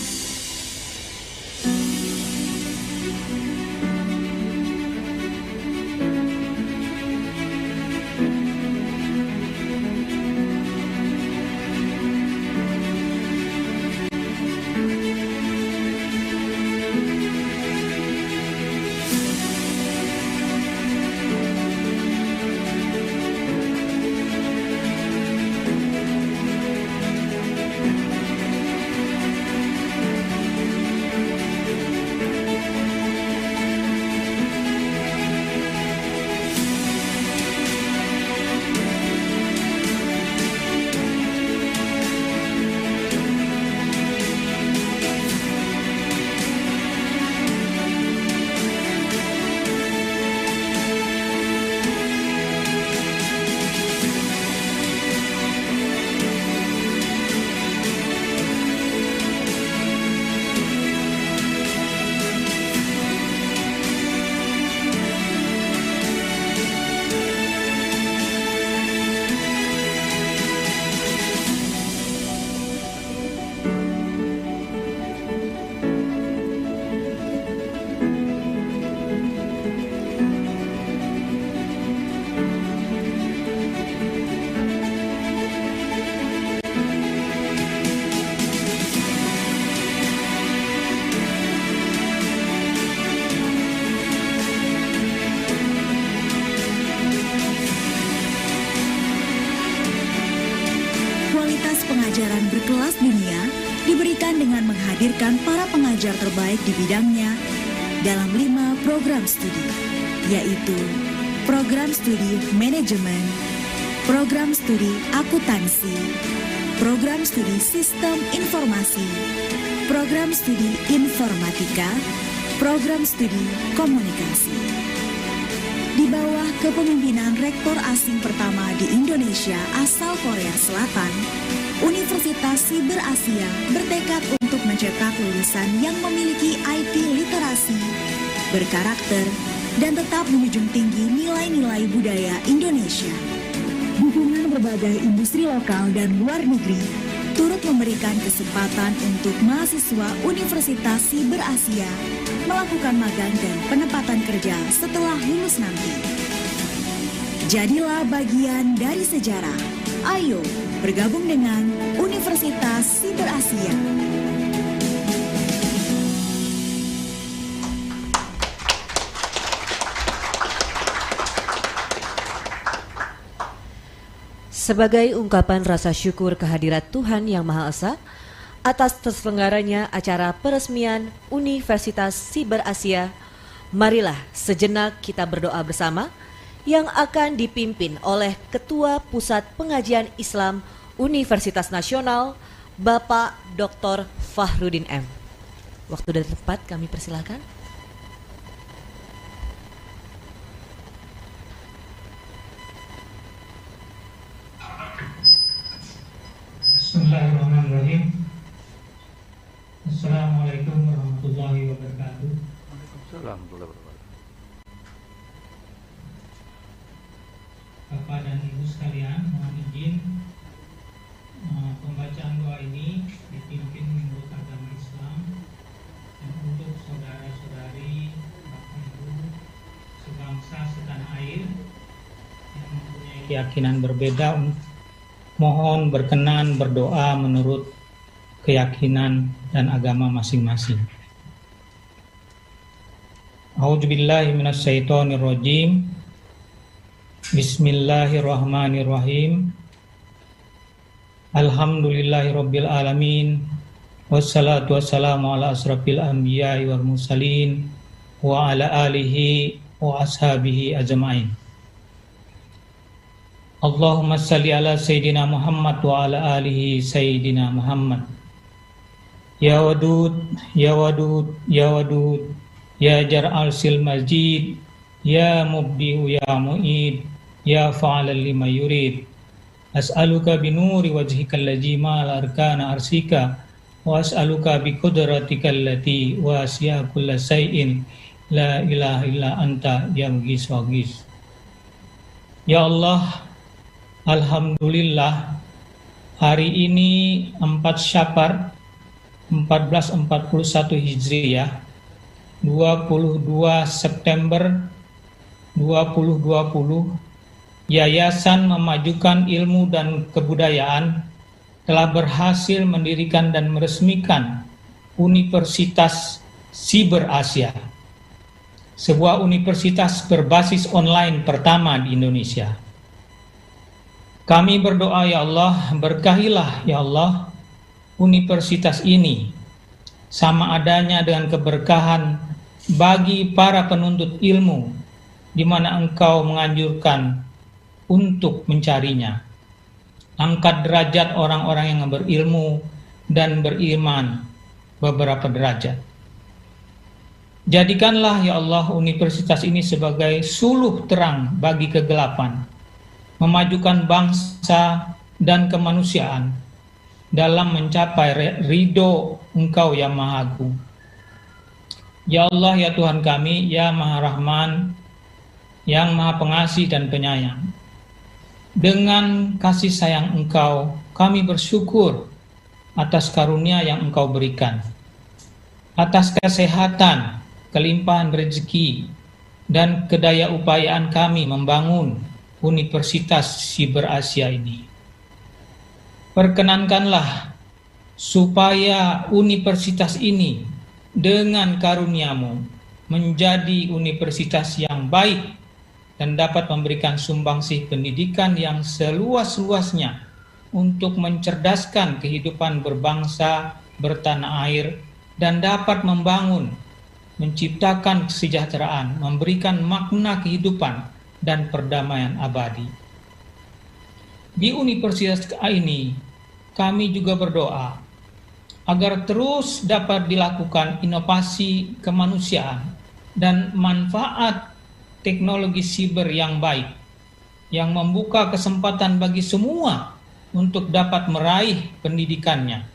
Pengajaran berkelas dunia diberikan dengan menghadirkan para pengajar terbaik di bidangnya dalam 5 program studi, yaitu program studi manajemen, program studi akuntansi, program studi sistem informasi, program studi informatika, program studi komunikasi. Di bawah kepemimpinan rektor asing pertama di Indonesia asal Korea Selatan, Universitas Siber Asia bertekad untuk mencetak lulusan yang memiliki IT literasi, berkarakter, dan tetap menjunjung tinggi nilai-nilai budaya Indonesia. Dukungan berbagai industri lokal dan luar negeri turut memberikan kesempatan untuk mahasiswa Universitas Siber Asia melakukan magang dan penempatan kerja setelah lulus nanti. Jadilah bagian dari sejarah. Ayo bergabung dengan Universitas Siber Asia. Sebagai ungkapan rasa syukur kehadirat Tuhan Yang Maha Esa atas terselenggaranya acara peresmian Universitas Siber Asia, marilah sejenak kita berdoa bersama yang akan dipimpin oleh Ketua Pusat Pengajian Islam Universitas Nasional, Bapak Dr. Fahrudin M. Waktu dan tempat kami persilakan. Bismillahirrahmanirrahim. Assalamualaikum warahmatullahi wabarakatuh. Assalamualaikum. Bapak dan Ibu sekalian, mohon izin pembacaan doa ini dipimpin menurut agama Islam dan untuk saudara-saudari, Bapak Ibu sebangsa setanah air yang mempunyai keyakinan berbeda, mohon berkenan berdoa menurut keyakinan dan agama masing-masing. A'udzubillahi minasyaitonirrajim. Bismillahirrahmanirrahim. Alhamdulillahirabbil alamin. Wassalatu wassalamu ala asrafil anbiya'i wal mursalin wa ala alihi wa ashabihi ajma'in. Allahumma salli ala Sayyidina Muhammad wa ala alihi Sayyidina Muhammad. Ya Wadud, Ya Wadud, Ya Wadud, Ya Jar'al sil Majid, Ya Mubdi'u Ya Mu'id, Ya Fa'alal lima yurid. As'aluka binuri wajhikal ladzi ma'al arkana arsika, wa as'aluka bi qudratikal lati wasi'a kulla shay'in la ilaha illa anta ya mughis wa ghis. Ya Allah, alhamdulillah hari ini 4 Syafar 1441 Hijriah, 22 September 2020, Yayasan Memajukan Ilmu dan Kebudayaan telah berhasil mendirikan dan meresmikan Universitas Siber Asia, sebuah universitas berbasis online pertama di Indonesia. Kami berdoa, ya Allah, berkahilah ya Allah universitas ini sama adanya dengan keberkahan bagi para penuntut ilmu, di mana Engkau menganjurkan untuk mencarinya. Angkat derajat orang-orang yang berilmu dan beriman beberapa derajat. Jadikanlah ya Allah universitas ini sebagai suluh terang bagi kegelapan, memajukan bangsa dan kemanusiaan dalam mencapai ridho Engkau yang Maha Agung. Ya Allah, ya Tuhan kami, ya Maha Rahman, yang Maha Pengasih dan Penyayang, dengan kasih sayang Engkau, kami bersyukur atas karunia yang Engkau berikan, atas kesehatan, kelimpahan rezeki, dan kedaya upayaan kami membangun Universitas Siber Asia ini. Perkenankanlah supaya universitas ini dengan karunia-Mu menjadi universitas yang baik dan dapat memberikan sumbangsih pendidikan yang seluas-luasnya untuk mencerdaskan kehidupan berbangsa, bertanah air, dan dapat membangun, menciptakan kesejahteraan, memberikan makna kehidupan dan perdamaian abadi. Di universitas ini, kami juga berdoa agar terus dapat dilakukan inovasi kemanusiaan dan manfaat teknologi siber yang baik, yang membuka kesempatan bagi semua untuk dapat meraih pendidikannya,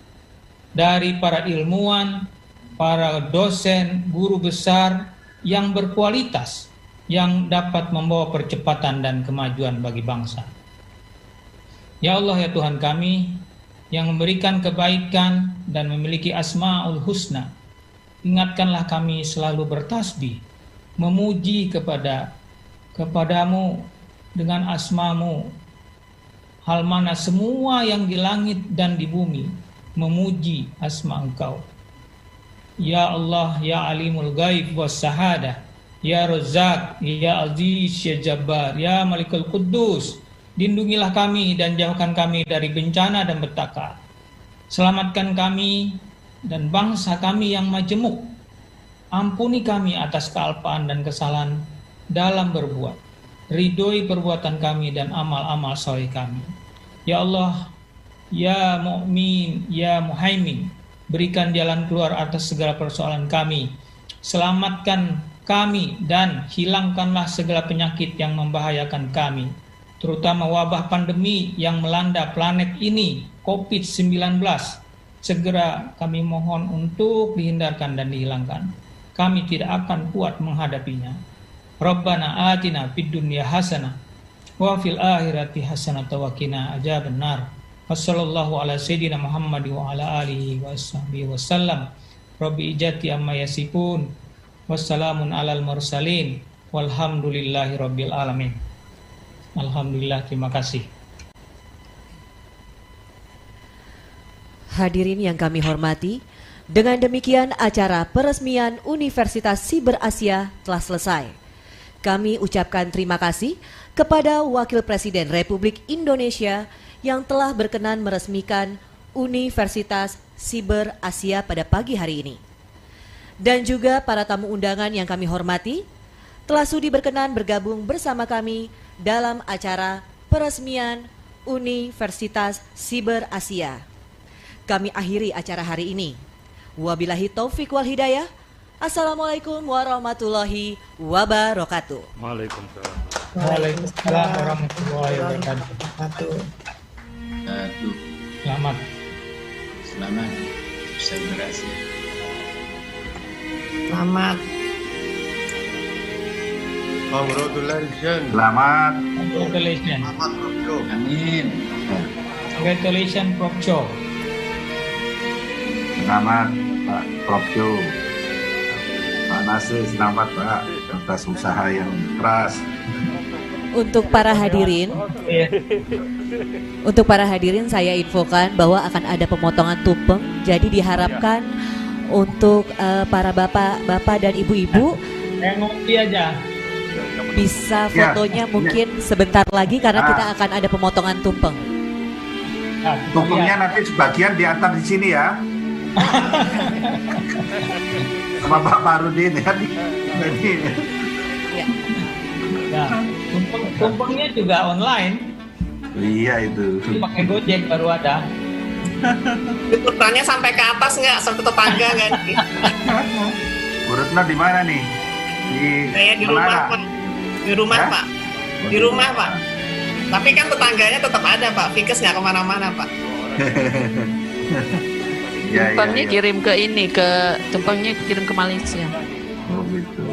dari para ilmuwan, para dosen, guru besar yang berkualitas, yang dapat membawa percepatan dan kemajuan bagi bangsa. Ya Allah, ya Tuhan kami, yang memberikan kebaikan dan memiliki Asma'ul Husna, ingatkanlah kami selalu bertasbih, memuji kepadamu dengan asma-Mu, hal mana semua yang di langit dan di bumi memuji asma Engkau. Ya Allah, ya Alimul Ghaib was Sahadah, ya Razzaq, ya Aziz, ya Jabbar, ya Malikul Quddus, lindungilah kami dan jauhkan kami dari bencana dan petaka. Selamatkan kami dan bangsa kami yang majemuk. Ampuni kami atas kealpaan dan kesalahan dalam berbuat. Ridhoi perbuatan kami dan amal-amal saleh kami. Ya Allah, ya Mu'min, ya Muhaimin, berikan jalan keluar atas segala persoalan kami. Selamatkan kami dan hilangkanlah segala penyakit yang membahayakan kami, terutama wabah pandemi yang melanda planet ini, COVID-19. Segera kami mohon untuk dihindarkan dan dihilangkan. Kami tidak akan kuat menghadapinya. Rabbana atina fid dunya hasanah wa fil akhirati hasanah wa qina adzabannar. Wassallallahu ala sayyidina Muhammad wa ala alihi washabbihi wasallam. Rabbi ijati amma yasifun. Wassalamun alal mursalin. Walhamdulillahi rabbil alamin. Alhamdulillah, terima kasih. Hadirin yang kami hormati, dengan demikian acara peresmian Universitas Siber Asia telah selesai. Kami ucapkan terima kasih kepada Wakil Presiden Republik Indonesia yang telah berkenan meresmikan Universitas Siber Asia pada pagi hari ini. Dan juga para tamu undangan yang kami hormati, telah sudi berkenan bergabung bersama kami dalam acara peresmian Universitas Siber Asia. Kami akhiri acara hari ini. Wabillahi taufik wal hidayah. Assalamualaikum warahmatullahi wabarakatuh. Waalaikumsalam. Waalaikumsalam warahmatullahi wabarakatuh. Selamat. Selamat. Siber Asia. Selamat. Congratulations. Selamat. Congratulations. Amin. Congratulations, Prof. Cho. Selamat Pak Prof. Cho. Pak Nasir, selamat Pak atas usaha yang keras. Untuk para hadirin saya infokan bahwa akan ada pemotongan tumpeng. Jadi diharapkan untuk para bapak dan ibu-ibu ngopi aja. Bisa fotonya mungkin sebentar lagi karena kita akan ada pemotongan tumpeng. Tumpengnya nanti sebagian diantar di sini ya. Sama Pak Farudin ya. Ya, tumpengnya juga online. Iya itu. Pakai Gojek baru ada. Diputarnya sampai ke atas nggak? Sampai tetangga nggak nih? Bu Retno di mana nih? Saya di rumah Pak. Di rumah Pak. Di rumah Pak. Tapi kan tetangganya tetap ada Pak. Fikes nggak kemana-mana Pak. Tumpengnya kirim ke ini, tumpengnya kirim ke Malaysia. Oh gitu.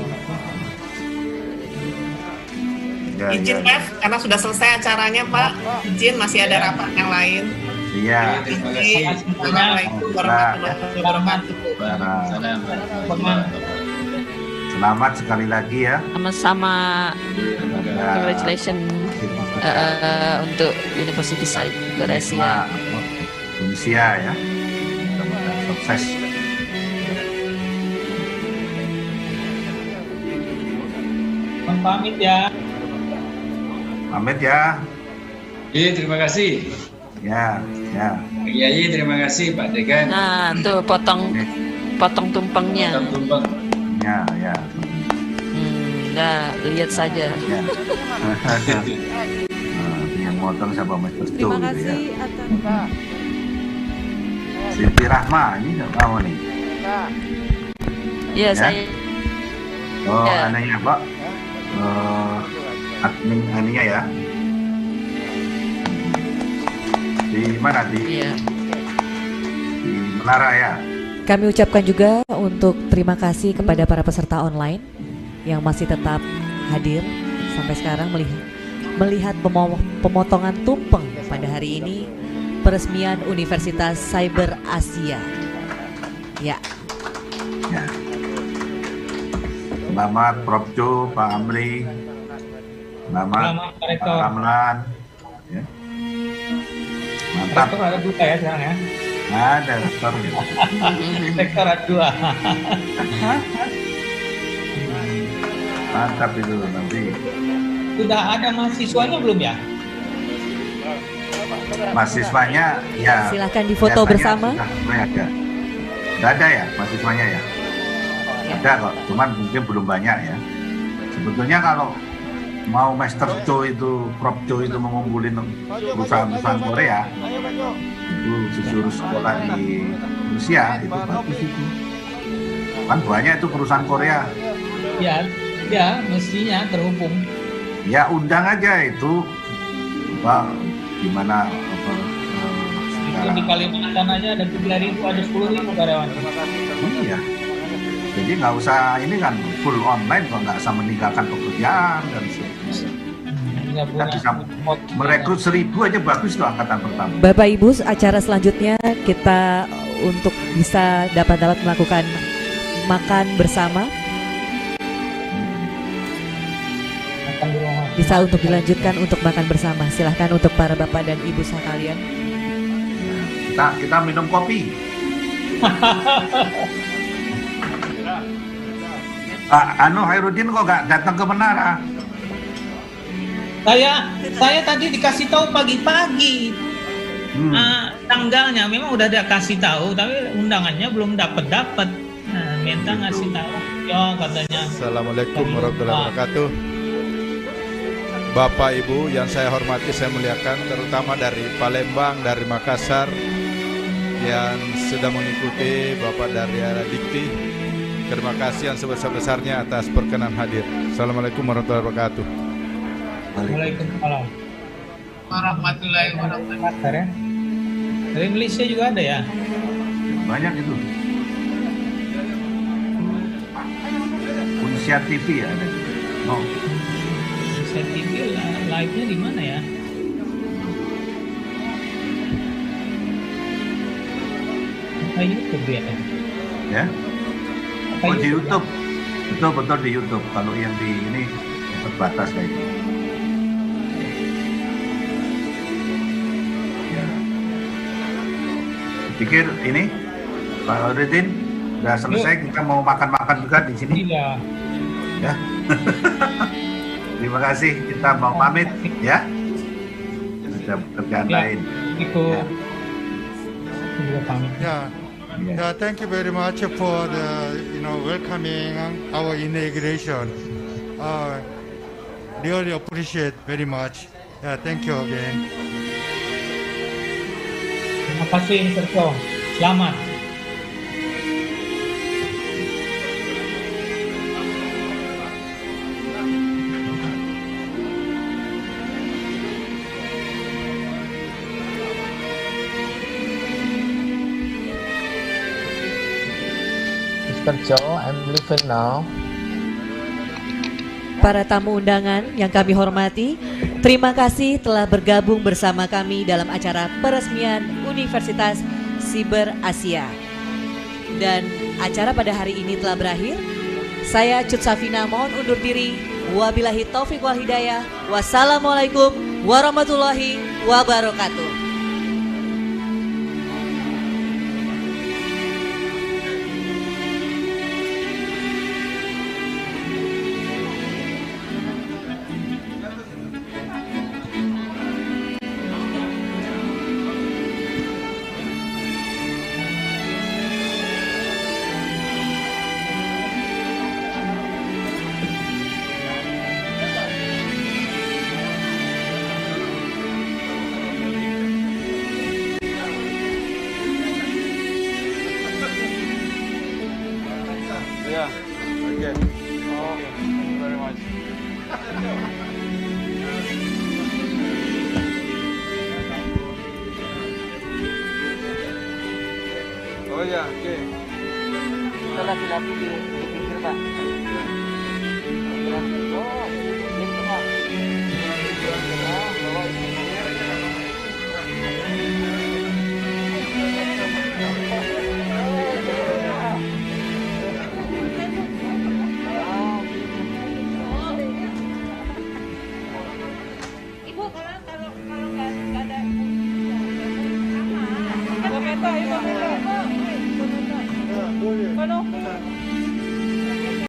Izin Pak, karena sudah selesai acaranya Pak. Izin masih ada rapat yang lain. Iya. Assalamualaikum warahmatullahi wabarakatuh. Selamat sekali lagi ya. Sama-sama. Congratulations untuk University Siber Asia. Indonesia ya. Sukses. Pamit ya. Pamit ya. Iya, terima kasih. Ya. Iya, terima kasih Pak Dekan. Nah, tuh potong tumpengnya. Potong tumpeng. Ya. Nah, lihat saja. Ya. Yang motong siapa Mas Bestu Terima gitu kasih ya. atas Siti Rahma ini kamu nih. Iya, saya. Oh, anaknya Pak. Admin aninya ya. Di mana di Menara ya. Kami ucapkan juga untuk terima kasih kepada para peserta online yang masih tetap hadir sampai sekarang melihat pemotongan tumpeng pada hari ini peresmian Universitas Siber Asia. Ya. Selamat Prof. Cho, Pak Amri. Selamat Pak Ramlan. Ya. Mantap. Rektor ada 2 ya sekarang ya. Ada rektor. Rektor ada 2. Mantap itu nanti. Sudah ada mahasiswanya belum ya? Mahasiswanya ya. Silakan difoto bersama. Sudah ada ya mahasiswanya ya. Ada kok, cuman mungkin belum banyak ya. Sebetulnya kalau mau Master Cho itu, Prof. Cho itu mengumpulin perusahaan-perusahaan Korea, itu disuruh sekolah di Indonesia, itu bagus itu. Kan banyak itu perusahaan Korea. Ya, mestinya terhubung. Ya undang aja itu, Pak, gimana? Itu di Kalimantan aja ada 3.000, ada 10.000 karyawan. Iya. Jadi nggak usah ini kan full online kok, nggak usah meninggalkan pekerjaan dan sebagainya. Kita bisa merekrut 1.000 aja bagus tuh angkatan pertama. Bapak Ibu, acara selanjutnya kita untuk bisa dapat melakukan makan bersama. Bisa untuk dilanjutkan untuk makan bersama. Silahkan untuk para bapak dan ibu sekalian. Kita minum kopi. Hairudin kok nggak datang ke menara? Saya tadi dikasih tahu pagi-pagi tanggalnya, memang udah ada kasih tahu, tapi undangannya belum dapat. Nah, minta ngasih tahu, ya katanya. Assalamualaikum warahmatullahi wabarakatuh. Bapak Ibu yang saya hormati, saya muliakan, terutama dari Palembang, dari Makassar yang sudah mengikuti, Bapak dari Dikti. Terima kasih yang sebesar-besarnya atas perkenan hadir. Assalamualaikum warahmatullahi wabarakatuh. Waalaikumsalam warahmatullahi wabarakatuh. Dari Malaysia juga ada ya? Banyak itu. Unsia TV ya ada. Unsia TV live-nya di mana ya? Apa YouTube ya? Ya? Di YouTube. Betul di YouTube. Kalau yang di ini terbatas kayaknya. Pikir ini Pak Hairudin udah selesai, kita mau makan-makan juga di sini. Iya. Ya. Terima kasih, kita mau pamit ya. Ada pekerjaan lain. Yeah, thank you very much for the welcoming our inauguration. Really appreciate very much. Yeah, thank you again. Terima kasih Mr. Cho. Selamat. Mr. Cho, I'm leaving now. Para tamu undangan yang kami hormati, terima kasih telah bergabung bersama kami dalam acara peresmian Universitas Siber Asia. Dan acara pada hari ini telah berakhir. Saya Cut Safina mohon undur diri. Wabillahi taufiq wal hidayah. Wassalamualaikum warahmatullahi wabarakatuh. Yeah. Okay. Oh, thank you very much. Oh ya, oke. Kita laki-laki di pinggir Pak. Oh, di tengah. Bawa ini. Ibu kalau nggak ada ibu sama. Ibu minta. Boleh.